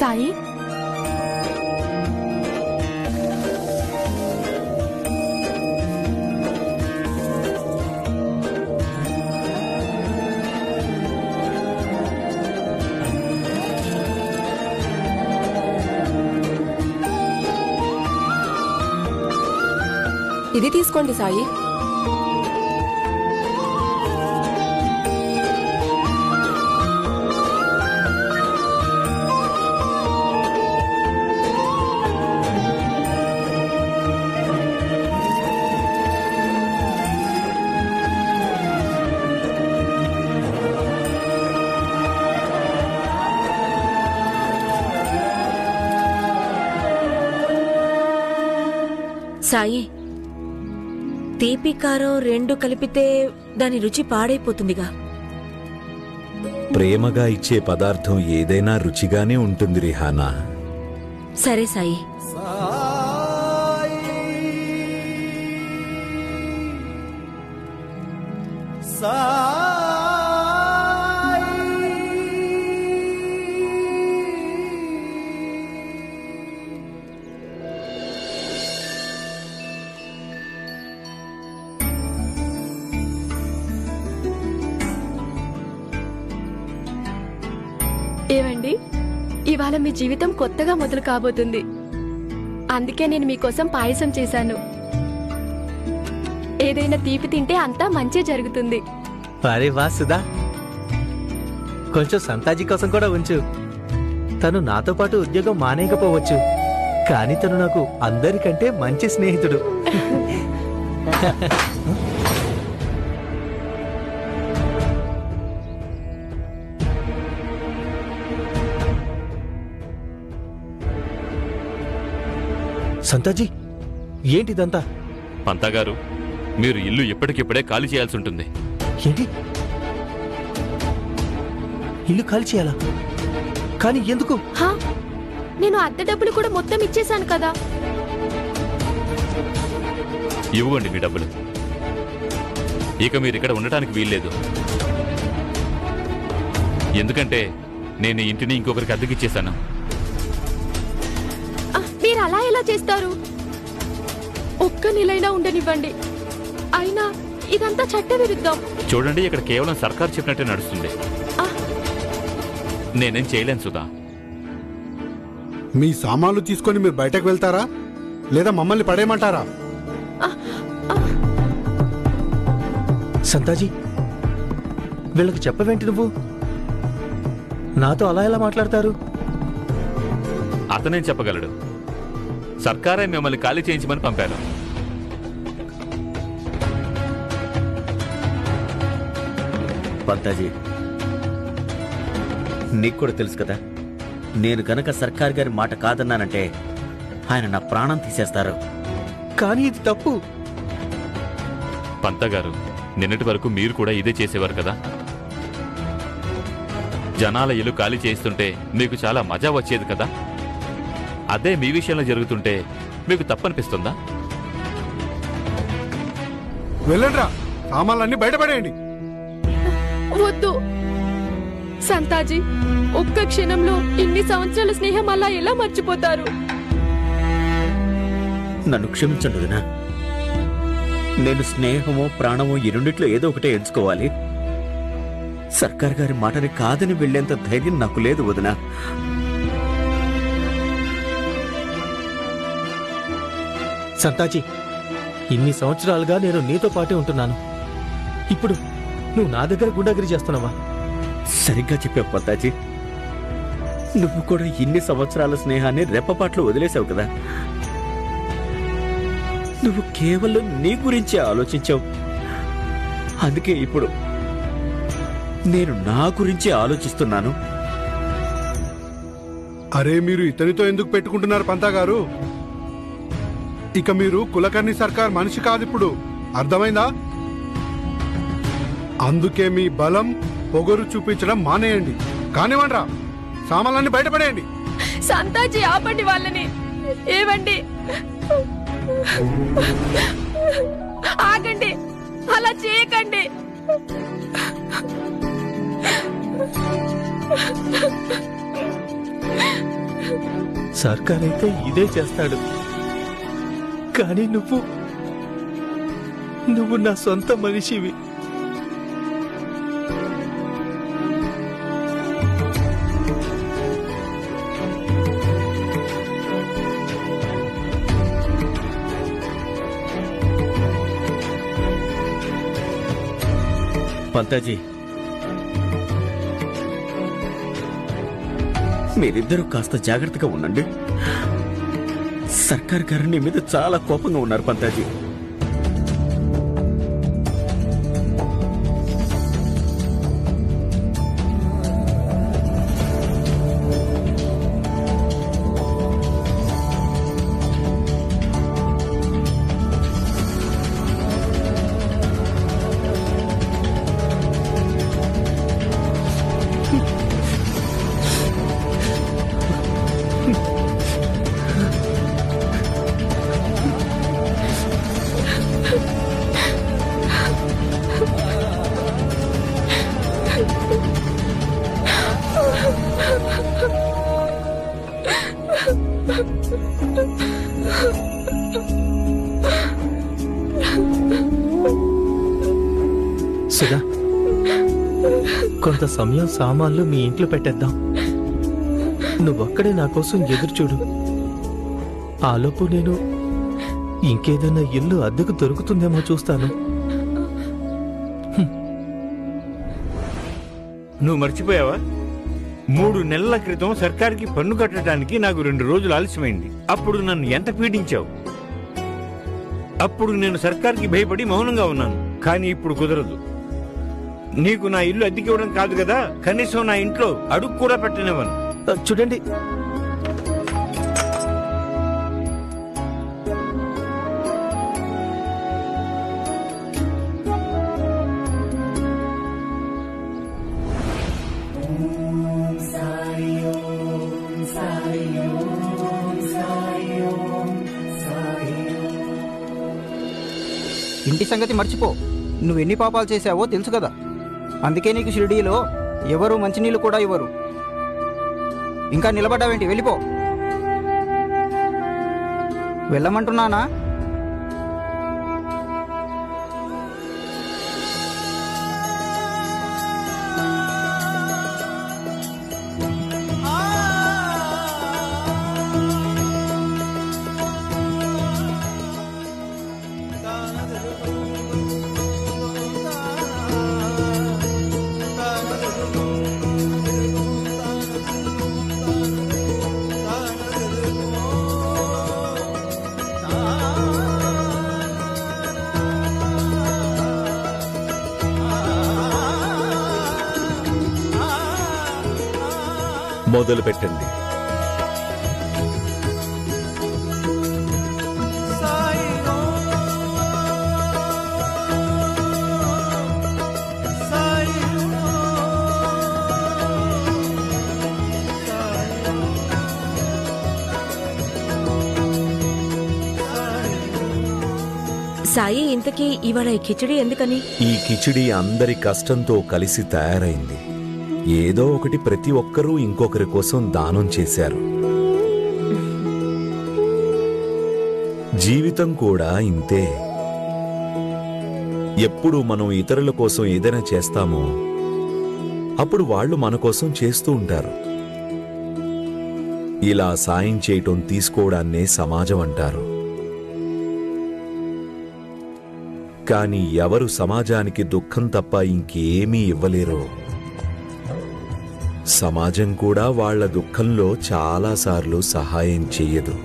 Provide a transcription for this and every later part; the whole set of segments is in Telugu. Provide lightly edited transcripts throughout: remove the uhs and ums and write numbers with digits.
సాయి, ఇది తీసుకోండి సాయి. సాయి, తీపి కారం రెండు కలిపితే దాని రుచి పాడైపోతుందిగా. ప్రేమగా ఇచ్చే పదార్థం ఏదైనా రుచిగానే ఉంటుంది రిహానా. సరే సాయి. ఏవండి, ఇవాళ మీ జీవితం కొత్తగా మొదలు కాబోతుంది. అందుకే నేను మీకోసం పాయసం చేశాను. ఏదైనా తీపి తింటే అంతా మంచి జరుగుతుంది. అరే వా సుధా, కొంచెం సంతాజీ కోసం కూడా ఉంచు. తను నాతో పాటు ఉద్యోగం మానేయకపోవచ్చు, కానీ తను నాకు అందరికంటే మంచి స్నేహితుడు. సంతాజీ, ఏంటిదంతా? పంతాగారు, మీరు ఇల్లు ఇప్పటికిప్పుడే ఖాళీ చేయాల్సి ఉంటుంది. ఏంటి, ఇల్లు ఖాళీ చేయాలా? కానీ ఎందుకు? హా, నేను అద్దె డబ్బులు కూడా మొత్తం ఇచ్చేశాను కదా. ఇవ్వండి మీ డబ్బులు. ఇక మీరు ఇక్కడ ఉండటానికి వీల్లేదు. ఎందుకంటే నేను ఈ ఇంటిని ఇంకొకరికి అద్దెకిచ్చేశాను. మీరు అలా ఎలా చేస్తారు? ఒక్క నెలైనా ఉండనివ్వండి. అయినా ఇదంతా చట్ట విరుద్ధం. చూడండి, ఇక్కడ కేవలం సర్కారు చెప్పినట్టే నడుస్తుంది. నేనేం చేయలేను సుధా. మీ సామాన్లు తీసుకొని మీరు బయటకు వెళ్తారా, లేదా మమ్మల్ని పడేయమంటారా? సంతాజీ, వీళ్ళకి చెప్పవేంటి నువ్వు? నాతో అలా ఎలా మాట్లాడతారు? అతనేం చెప్పగలడు? సర్కారే మిమ్మల్ని ఖాళీ చేయించమని పంపారు. పంతాజీ, నీకు కూడా తెలుసు కదా, నేను గనక సర్కార్ గారి మాట కాదన్నానంటే ఆయన నా ప్రాణం తీసేస్తారు. కానీ ఇది తప్పు. పంతగారు, నిన్నటి వరకు మీరు కూడా ఇదే చేసేవారు కదా. జనాల ఇల్లు ఖాళీ చేయిస్తుంటే మీకు చాలా మజా వచ్చేది కదా. అదే మీ విషయంలో జరుగుతుంటే మీకు తప్పనిపిస్తుందా? వెళ్ళండ్రా, సామాన్లన్నీ బయటపడేయండి. వద్దు సంతాజీ, ఒక్క క్షణంలో ఇన్ని సంవత్సరాల స్నేహం అలా ఎలా మర్చిపోతారు? నన్ను క్షమించండి వదినా. నేను స్నేహమో ప్రాణమో ఈ రెండిట్లో ఏదో ఒకటే ఎంచుకోవాలి. సర్కార్ గారి మాటని కాదని వెళ్లేంత ధైర్యం నాకు లేదు వదినా. సంతాజీ, ఇన్ని సంవత్సరాలుగా నేను నీతో పాటే ఉంటున్నాను. ఇప్పుడు నువ్వు నా దగ్గర గుండాగిరి చేస్తున్నావా? సరిగ్గా చెప్పావు పంతాజీ. నువ్వు కూడా ఇన్ని సంవత్సరాల స్నేహాన్ని రెప్పపాట్లు వదిలేశావు కదా. నువ్వు కేవలం నీ గురించే ఆలోచించావు. అందుకే ఇప్పుడు నేను నా గురించే ఆలోచిస్తున్నాను. అరే, మీరు ఇతనితో ఎందుకు పెట్టుకుంటున్నారు పంతా గారు? ఇక మీరు కులకర్ణి సర్కార్ మనిషి కాదు ఇప్పుడు, అర్థమైందా? అందుకే మీ బలం పొగరు చూపించడం మానేయండి. కానివ్వండిరా, సామాన్లన్నీ బయటపడేయండి. సంతాజీ, ఆపండి వాళ్ళని. ఏవండి, ఆగండి, అలా చేయకండి. సర్కార్ అయితే ఇదే చేస్తాడు. కానీ నువ్వు నా సొంత మనిషివి. పంతాజీ, మీరిద్దరూ కాస్త జాగ్రత్తగా ఉండండి. సర్కార్ గారు నీ మీద చాలా కోపంగా ఉన్నారు పంతాజీ. సుధా, కొంత సమయం సామాన్లు మీ ఇంట్లో పెట్టేద్దాం. నువ్వొక్కడే నా కోసం ఎదురు చూడు. ఆలోపు నేను ఇంకేదైనా ఇల్లు అద్దెకు దొరుకుతుందేమో చూస్తాను. నువ్వు మర్చిపోయావా? 3 నెలల క్రితం సర్కార్కి పన్ను కట్టడానికి నాకు 2 రోజులు ఆలస్యమైంది. అప్పుడు నన్ను ఎంత పీడించావు. అప్పుడు నేను సర్కార్కి భయపడి మౌనంగా ఉన్నాను. కానీ ఇప్పుడు కుదరదు. నీకు నా ఇల్లు అద్దెకి ఇవ్వడం కాదు కదా, కనీసం నా ఇంట్లో అడుగు కూడా పెట్టనివ్వను. చూడండి, ఇంటి సంగతి మర్చిపో. నువ్వెన్ని పాపాలు చేశావో తెలుసు కదా. అందుకే నీకు షిరిడీలో ఎవరు మంచినీళ్ళు కూడా ఇవ్వరు. ఇంకా నిలబడ్డావేంటి? వెళ్ళిపో. వెళ్ళమంటున్నానా? మొదలు పెట్టండి. సాయి, ఇంతకీ ఇవాళ ఈ కిచడి ఎందుకని? ఈ కిచిడి అందరి కష్టంతో కలిసి తయారైంది. ఏదో ఒకటి ప్రతి ఒక్కరూ ఇంకొకరి కోసం దానం చేశారు. జీవితం కూడా ఇంతే. ఎప్పుడు మనం ఇతరుల కోసం ఏదైనా చేస్తామో అప్పుడు వాళ్ళు మన కోసం చేస్తూ ఉంటారు. ఇలా సాయం చేయటం, తీసుకోవడాన్నే సమాజం అంటారు. కానీ ఎవరు సమాజానికి దుఃఖం తప్ప ఇంకేమీ ఇవ్వలేరో సమాజం కూడా వాళ్ళ దుఃఖంలో చాలాసార్లు సహాయం చెయ్యదు.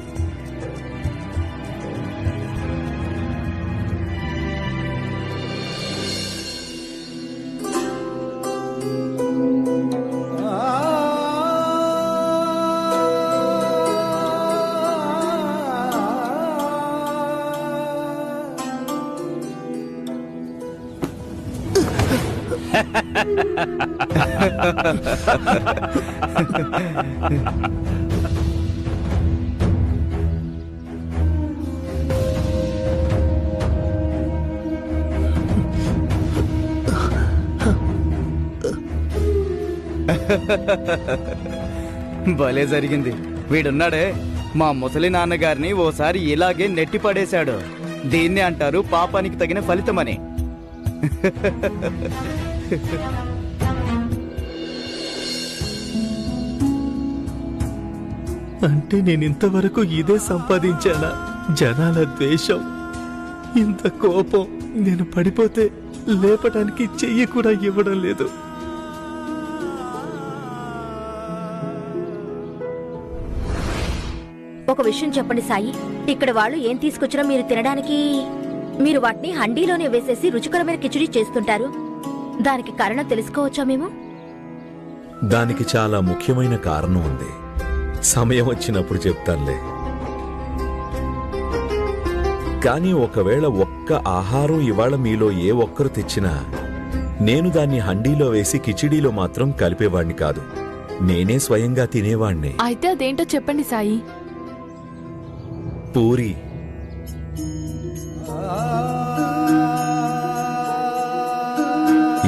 భలే జరిగింది. వీడున్నాడే మా ముసలి నాన్నగారిని ఓసారి ఇలాగే నెట్టి పడేశాడు. దీన్నే అంటారు పాపానికి తగిన ఫలితమని. అంటే నేను ఇంతవరకు ఇదే సంపాదించానా? జనాల ద్వేషం, ఇంత కోపం. నేను పడిపోతే లేపడానికి చెయ్యి కూడా ఇవ్వడం లేదు. ఒక విషయం చెప్పండి సాయి, ఇక్కడ వాళ్ళు ఏం తీసుకొచ్చినా మీరు తినడానికి మీరు వాటిని హండీలోనే వేసేసి రుచికరమైన కిచిడి చేస్తుంటారు. దానికి కారణం తెలుసుకోవచ్చా మేము? దానికి చాలా ముఖ్యమైన కారణం ఉంది. సమయం వచ్చినప్పుడు చెప్తానులే. కానీ ఒకవేళ ఒక్క ఆహారం ఇవాళ మీలో ఏ ఒక్కరు తెచ్చినా నేను దాన్ని హండీలో వేసి కిచిడీలో మాత్రం కలిపేవాణ్ణి కాదు. నేనే స్వయంగా తినేవాణ్ణి. అయితే అదేంటో చెప్పండి సాయి. పూరి.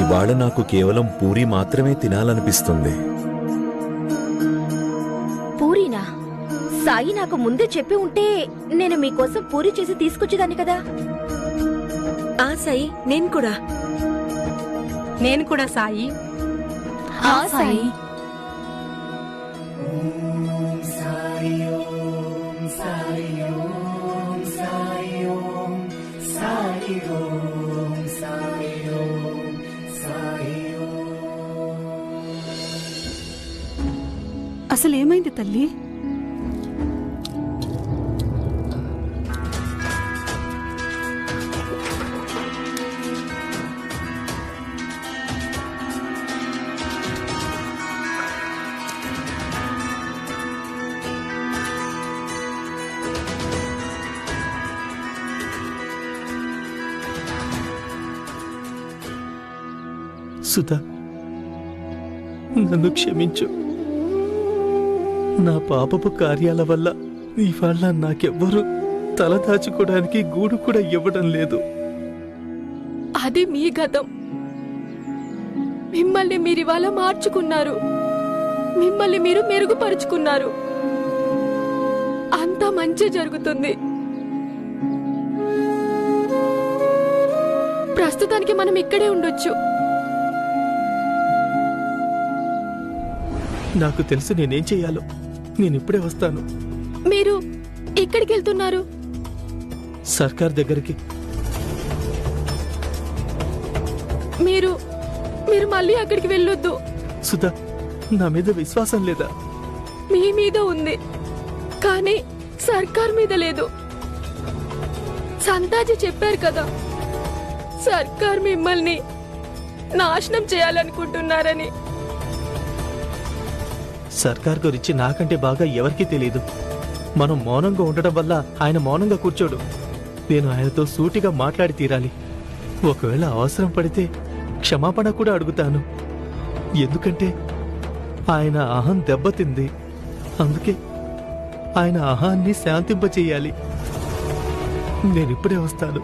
ఇవాళ నాకు కేవలం పూరి మాత్రమే తినాలనిపిస్తుంది. పూరీనా? సాయి నాకు ముందే చెప్పి ఉంటే నేను మీకోసం పూరి చేసి తీసుకొచ్చేదాన్ని కదా. ఆ సాయి, నేను కూడా సాయి. ఆ సాయి. అసలేమైంది తల్లి? సుధా, నన్ను క్షమించు. నా పాపపు కార్యాల వల్ల ఇవాళ నాకెవ్వరూ తలదాచుకోవడానికి గూడు కూడా ఇవ్వడం లేదు. అది మీ గతం. మిమ్మల్ని మీరు ఇవాళ మార్చుకున్నారు, మిమ్మల్ని మీరు మెరుగుపరుచుకున్నారు. అంతా మంచి జరుగుతుంది. ప్రస్తుతానికి మనం ఇక్కడే ఉండొచ్చు. నాకు తెలుసు నేనేం చెయ్యాలో. నేను ఇప్పుడే వస్తాను. మీరు ఎక్కడికి వెళ్తున్నారు? సర్కార్ దగ్గరికి. మీరు మళ్ళీ అక్కడికి వెళ్ళొద్దు. సుధా, నా మీద విశ్వాసం లేదా? మీ మీద ఉంది, కానీ సర్కార్ మీద లేదు. సంతాజీ చెప్పారు కదా, సర్కార్ మిమ్మల్ని నాశనం చేయాలనుకుంటున్నారని. సర్కార్ గురించి నాకంటే బాగా ఎవరికీ తెలియదు. మనం మౌనంగా ఉండడం వల్ల ఆయన మౌనంగా కూర్చోడు. నేను ఆయనతో సూటిగా మాట్లాడి తీరాలి. ఒకవేళ అవసరం పడితే క్షమాపణ కూడా అడుగుతాను. ఎందుకంటే ఆయన అహం దెబ్బతింది. అందుకే ఆయన అహాన్ని శాంతింపచేయాలి. నేనిప్పుడే వస్తాను.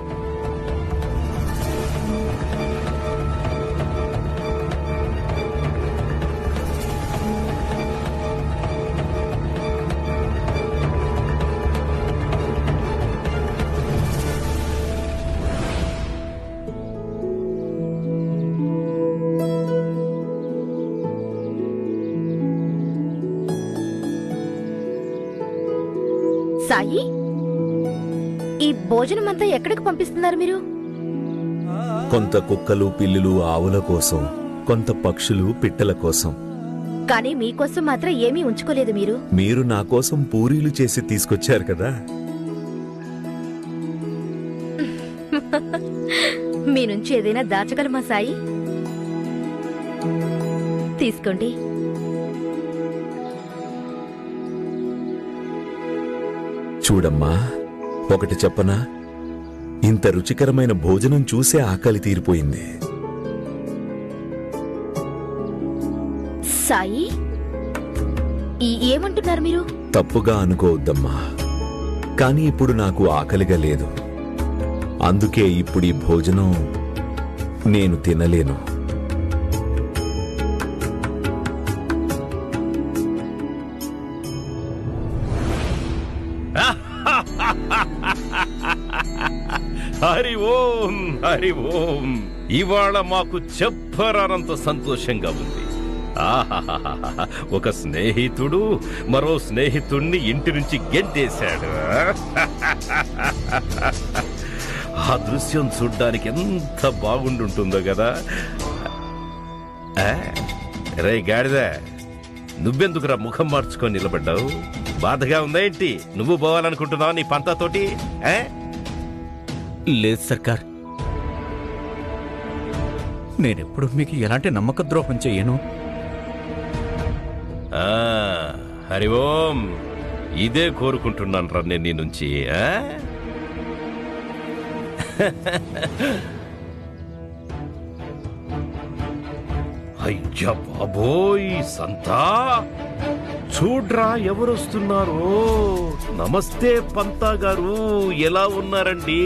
సాయి, ఈ భోజనం అంతా ఎక్కడికి పంపిస్తున్నారు మీరు? కొంత కుక్కలు, పిల్లులు, ఆవుల కోసం, కొంత పక్షులు, పిట్టల కోసం. కానీ మీకోసం మాత్రం ఏమీ ఉంచుకోలేదు మీరు. మీరు నా కోసం పూరీలు చేసి తీసుకొచ్చారు కదా. మీ నుంచి ఏదైనా దాచగలమా సాయి? తీసుకోండి. చూడమ్మా, ఒకటి చెప్పనా? ఇంత రుచికరమైన భోజనం చూసే ఆకలి తీరిపోయింది. సాయి, ఏమంటున్నారు మీరు? తప్పుగా అనుకోవద్దమ్మా, కానీ ఇప్పుడు నాకు ఆకలిగా లేదు. అందుకే ఇప్పుడు ఈ భోజనం నేను తినలేను. హరి ఓం హరి ఓం. ఇవాళ మాకు చెప్పరానంత సంతోషంగా ఉంది. ఆహాహాహా. ఒక స్నేహితుడు మరో స్నేహితుణ్ణి ఇంటి నుంచి గెంటేశాడు. ఆ దృశ్యం చూడ్డానికి ఎంత బాగుండుంటుందో కదా. రే గాడిద, నువ్వెందుకురా ముఖం మార్చుకొని నిలబడ్డావు? బాధగా ఉందా ఏంటి? నువ్వు పోవాలనుకుంటున్నావు నీ పంతాతోటి? లేదు సర్కార్, నేనెప్పుడు మీకు ఎలాంటి నమ్మక ద్రోహం చెయ్యను. హరి ఓం, ఇదే కోరుకుంటున్నాను రా నేను నీ నుంచి. అయ్యా బాబోయ్ సంతా, చూడ్రా ఎవరొస్తున్నారో. నమస్తే పంతా గారు, ఎలా ఉన్నారండి?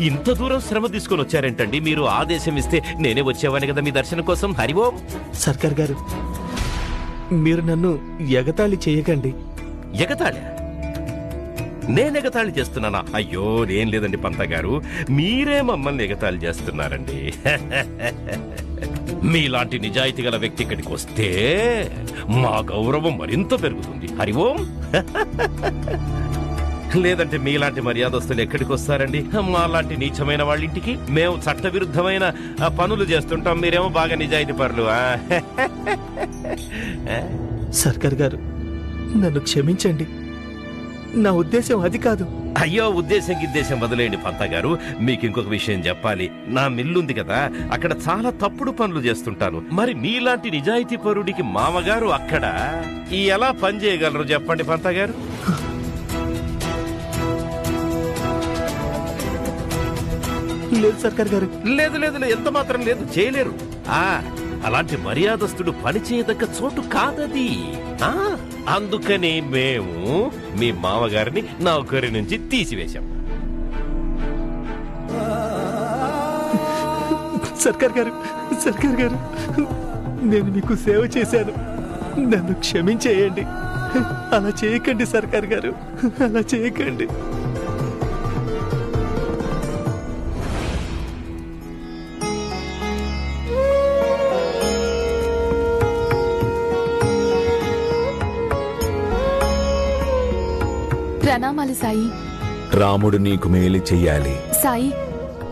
ఇంత దూరం శ్రమ తీసుకొని వచ్చారేంటండి మీరు? ఆదేశం ఇస్తే నేనే వచ్చేవాని కదా మీ దర్శనం కోసం. హరి ఓం. సర్కార్ గారు, మీరు నన్ను ఎగతాళి చేయకండి. ఎగతాళి? నేనెగతాళి చేస్తున్నానా? అయ్యో ఏం లేదండి పంతా గారు, మీరే మమ్మల్ని ఎగతాళి చేస్తున్నారండి. మీలాంటి నిజాయితీ గల వ్యక్తి ఇక్కడికి వస్తే మా గౌరవం మరింత పెరుగుతుంది. హరి ఓం. లేదంటే మీలాంటి మర్యాదస్తులు ఎక్కడికి వస్తారండి? మాలాంటి నీచమైన వాళ్ళ ఇంటికి. మేము చట్టవిరుద్ధమైన పనులు చేస్తుంటాం, మీరేమో బాగా నిజాయితీ పరులు. సర్కార్ గారు, నన్ను క్షమించండి. నా ఉద్దేశం అది కాదు. అయ్యో ఉద్దేశం వదిలేయండి పంతా గారు. మీకు ఇంకొక విషయం చెప్పాలి. నా మిల్లుంది కదా, అక్కడ చాలా తప్పుడు పనులు చేస్తుంటాను. మరి మీలాంటి నిజాయితీ పరుడికి మామగారు అక్కడ ఎలా పని చేయగలరు చెప్పండి పంతా గారు? లేదు సర్కార్ గారు. లేదు లేదు, ఎంత మాత్రం లేదు, చేయలేరు. అలాంటి మర్యాదస్తుడు పని చేయదగ్గ చోటు కాదది. అందుకని మేము మీ మామగారిని నౌకరి నుంచి తీసివేశాం. సర్కార్ గారు, నేను మీకు సేవ చేశాను, నన్ను క్షమించేయండి. అలా చేయకండి సర్కార్ గారు, అలా చేయకండి. ప్రణామాలు సాయి. రాముడు నీకు మేలు చెయ్యాలి. సాయి,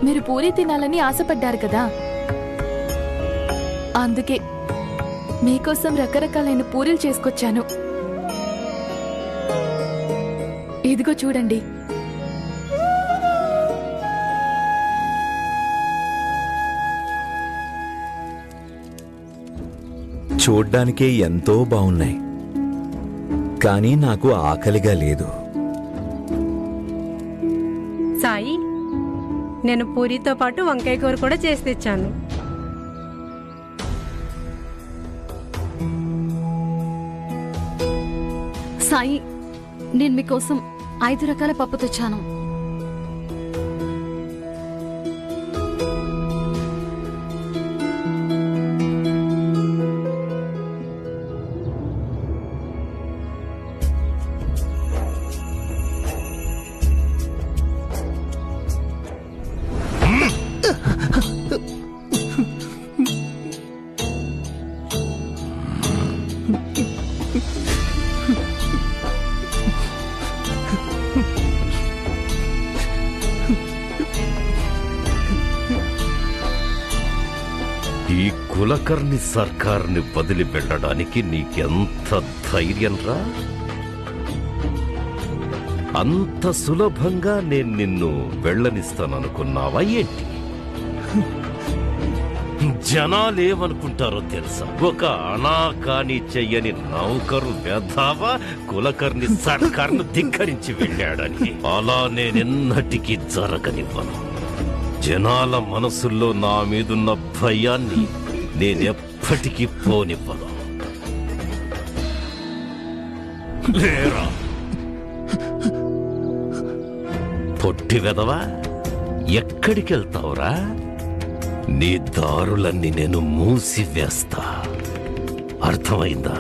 మీరు పూరి తినాలని ఆశపడ్డారు కదా, అందుకే మీకోసం రకరకాలైన పూరీలు చేసుకొచ్చాను. ఇదిగో చూడండి. చూడ్డానికే ఎంతో బాగున్నాయి, కానీ నాకు ఆకలిగా లేదు. సాయి, నేను పూరితో పాటు వంకాయ కూర కూడా చేసి తెచ్చాను. సాయి, నేను మీకోసం 5 రకాల పప్పు తెచ్చాను. ఈ కులకర్ణి సర్కార్ని వదిలి వెళ్ళడానికి నీకెంత ధైర్యం రా? అంత సులభంగా నేను నిన్ను వెళ్ళనిస్తాననుకున్నావా ఏంటి? జనాలేమనుకుంటారో తెలుసా? ఒక అనాకాని చెయ్యని నౌకరు వెధావా కులకర్ణి సర్కార్ను ధిక్కరించి వెళ్ళాడని. అలా నేనెన్నటికీ జరగనివ్వను. జనాల మనసుల్లో నా మీదున్న భయాన్ని నేనెప్పటికీ పోనివ్వను. లేరా పొట్టి వెదవా, ఎక్కడికెళ్తావురా? నీ దారులన్నీ నేను మూసివేస్తా, అర్థమైందా?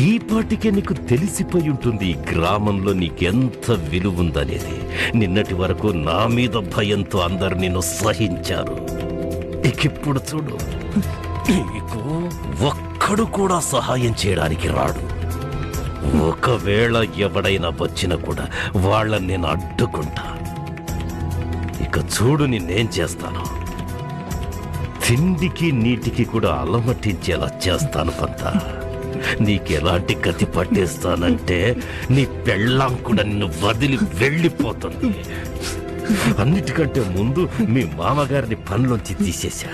ఈ పాటికే నీకు తెలిసిపోయి ఉంటుంది ఈ గ్రామంలో నీకెంత విలువుందనేది. నిన్నటి వరకు నా మీద భయంతో అందరు నిన్ను సహించారు. ఇకిప్పుడు చూడు, నీకు ఒక్కడు కూడా సహాయం చేయడానికి రాడు. ఒకవేళ ఎవడైనా వచ్చినా కూడా వాళ్ళని నేను అడ్డుకుంటా. ఇక చూడు నిన్నేం చేస్తాను. తిండికి నీటికి కూడా అలమటించేలా చేస్తాను పంత. నీకెలాంటి గతి పట్టేస్తానంటే నీ పెళ్ళాం కూడా నిన్ను వదిలి వెళ్ళిపోతుంది. అన్నిటికంటే ముందు మీ మామగారిని పనిలోంచి తీసేశా.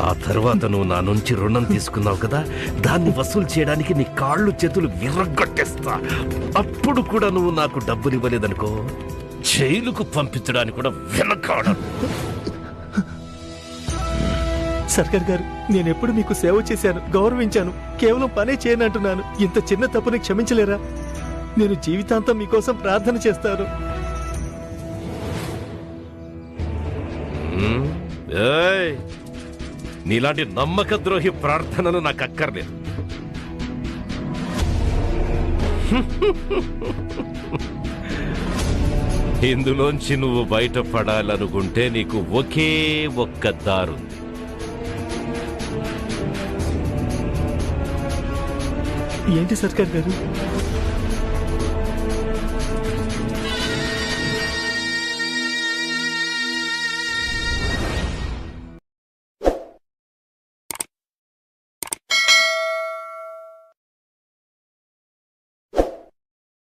ఆ తర్వాత నువ్వు నా నుంచి రుణం తీసుకున్నావు కదా, దాన్ని వసూలు చేయడానికి నీ కాళ్ళు చేతులు విర్రగొట్టేస్తా. అప్పుడు కూడా నువ్వు నాకు డబ్బులు ఇవ్వలేదనుకో, జైలుకు పంపించడానికి కూడా వెనకాడను. సర్కార్ గారు, నేనెప్పుడు మీకు సేవ చేశాను, గౌరవించాను. కేవలం పనే చేయనంటున్నాను. ఇంత చిన్న తప్పుని క్షమించలేరా? నేను జీవితాంతం మీకోసం ప్రార్థన చేస్తాను. ఏయ్, నీలాంటి నమ్మక ద్రోహి ప్రార్థనలు నాకు అక్కర్లేదు. ఇందులోంచి నువ్వు బయటపడాలనుకుంటే నీకు ఒకే ఒక్క దారుంది. ఏంటి సర్కార్ గారు?